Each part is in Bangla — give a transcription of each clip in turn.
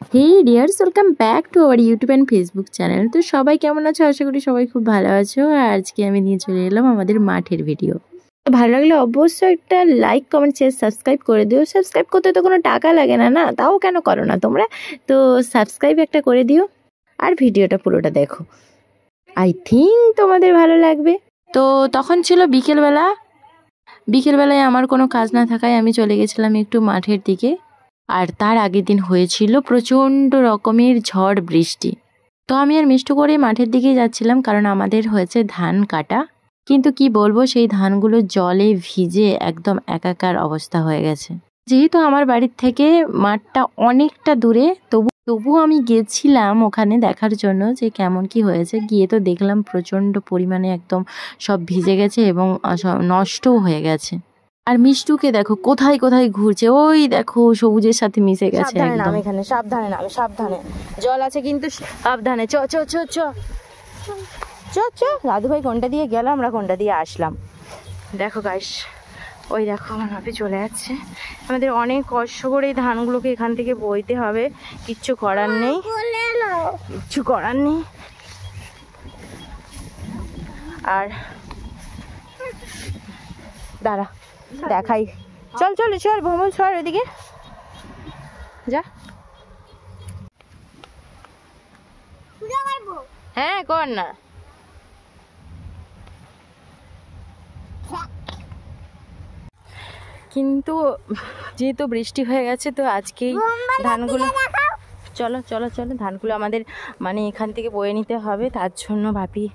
Hey dears, welcome back to our YouTube and Facebook channel. তো সবাই কেমন আছো? আশা করি সবাই খুব ভালো আছো। আর আজকে আমি নিয়ে চলে এলাম আমাদের মাঠের ভিডিও। তো ভালো লাগলে অবশ্যই একটা লাইক, কমেন্ট, শেয়ার, সাবস্ক্রাইব করে দিও। সাবস্ক্রাইব করতে তো কোনো টাকা লাগে না, না? তাও কেন করো না তোমরা? তো সাবস্ক্রাইব একটা করে দিও আর ভিডিওটা পুরোটা দেখো। আই থিঙ্ক তোমাদের ভালো লাগবে। তো তখন ছিল বিকেলবেলায় আমার কোনো কাজ না থাকায় আমি চলে গেছিলাম একটু মাঠের দিকে। আর তার আগের দিন হয়েছিল প্রচণ্ড রকমের ঝড় বৃষ্টি। তো আমি আর মিষ্টু করে মাঠের দিকেই যাচ্ছিলাম, কারণ আমাদের হয়েছে ধান কাটা। কিন্তু কি বলবো, সেই ধানগুলো জলে ভিজে একদম একাকার অবস্থা হয়ে গেছে। যেহেতু আমার বাড়ির থেকে মাঠটা অনেকটা দূরে, তবু আমি গেছিলাম ওখানে দেখার জন্য যে কেমন কি হয়েছে। গিয়ে তো দেখলাম প্রচণ্ড পরিমাণে একদম সব ভিজে গেছে এবং নষ্টও হয়ে গেছে। আর মিষ্টুকে দেখো কোথায় কোথায় ঘুরছে, ওই দেখো সবুজের সাথে মিশে গেছে একদম। এখানে সাবধানে নামে, সাবধানে, জল আছে কিন্তু সাবধানে। চ চ চ চ চ চ দাদু ভাই কোনটা দিয়ে গেল, আমরা কোনটা দিয়ে আসলাম। দেখো গাইস, ওই দেখো আমার ভাবি চলে যাচ্ছে। আমাদের অনেক কষ্ট করে এই ধানগুলোকে এখান থেকে বইতে হবে, কিচ্ছু করার নেই। আর দাঁড়া দেখাই, চল চল চল ভ্রমণ সর ওইদিকে যা। হ্যাঁ কর না। কিন্তু যেহেতু বৃষ্টি হয়ে গেছে, তো আজকেই ধানগুলো চলো চলো চলো ধানগুলো আমাদের মানে এখান থেকে বয়ে নিতে হবে। তার জন্য ভাবি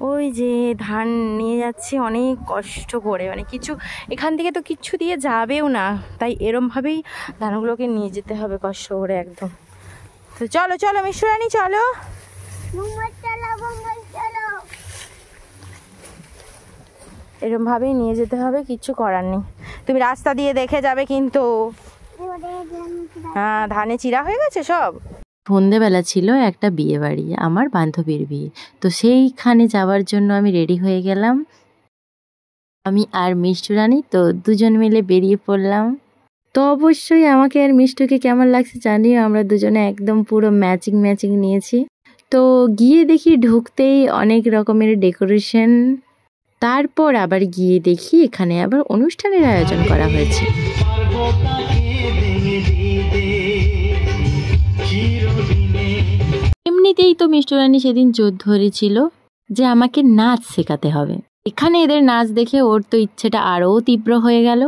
ওই যে ধান নিয়ে যাচ্ছে অনেক কষ্ট করে, মানে কিছু এখান থেকে তো কিচ্ছু দিয়ে যাবেও না, তাই এরমভাবেই ধানগুলোকে নিয়ে যেতে হবে কষ্ট করে একদম। তো চলো চলো মিশুরানি চলো, এরমভাবেই নিয়ে যেতে হবে, কিচ্ছু করার নেই। তুমি রাস্তা দিয়ে দেখে যাবে কিন্তু। হ্যাঁ ধানে চিরা হয়ে গেছে সব। সন্ধেবেলা ছিল একটা বিয়ে বাড়ি, আমার বান্ধবীর বিয়ে। তো সেইখানে যাওয়ার জন্য আমি রেডি হয়ে গেলাম, আমি আর মিষ্টু রানী। তো দুজন মিলে বেরিয়ে পড়লাম। তো অবশ্যই আমাকে আর মিষ্টুকে কেমন লাগছে জানিও, আমরা দুজনে একদম পুরো ম্যাচিং নিয়েছি। তো গিয়ে দেখি ঢুকতেই অনেক রকমের ডেকোরেশন। তারপর আবার গিয়ে দেখি এখানে আবার অনুষ্ঠানের আয়োজন করা হয়েছে। এমনিতেই তো মিষ্টু রানী সেদিন জোর ধরেছিল যে আমাকে নাচ শেখাতে হবে। এখানে এদের নাচ দেখে ওর তো ইচ্ছেটা আরও তীব্র হয়ে গেল।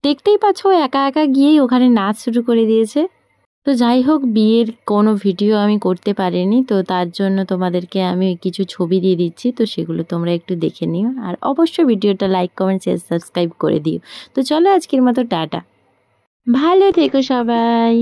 দেখতেই পাচ্ছ একা একা গিয়েই ওখানে নাচ শুরু করে দিয়েছে। তো যাই হোক, বিয়ের কোনো ভিডিও আমি করতে পারিনি, তো তার জন্য তোমাদেরকে আমি কিছু ছবি দিয়ে দিচ্ছি, তো সেগুলো তোমরা একটু দেখে নিও। আর অবশ্যই ভিডিওটা লাইক, কমেন্ট, শেয়ার, সাবস্ক্রাইব করে দিও। তো চলো আজকের মতো টাটা, ভালো থেকো সবাই।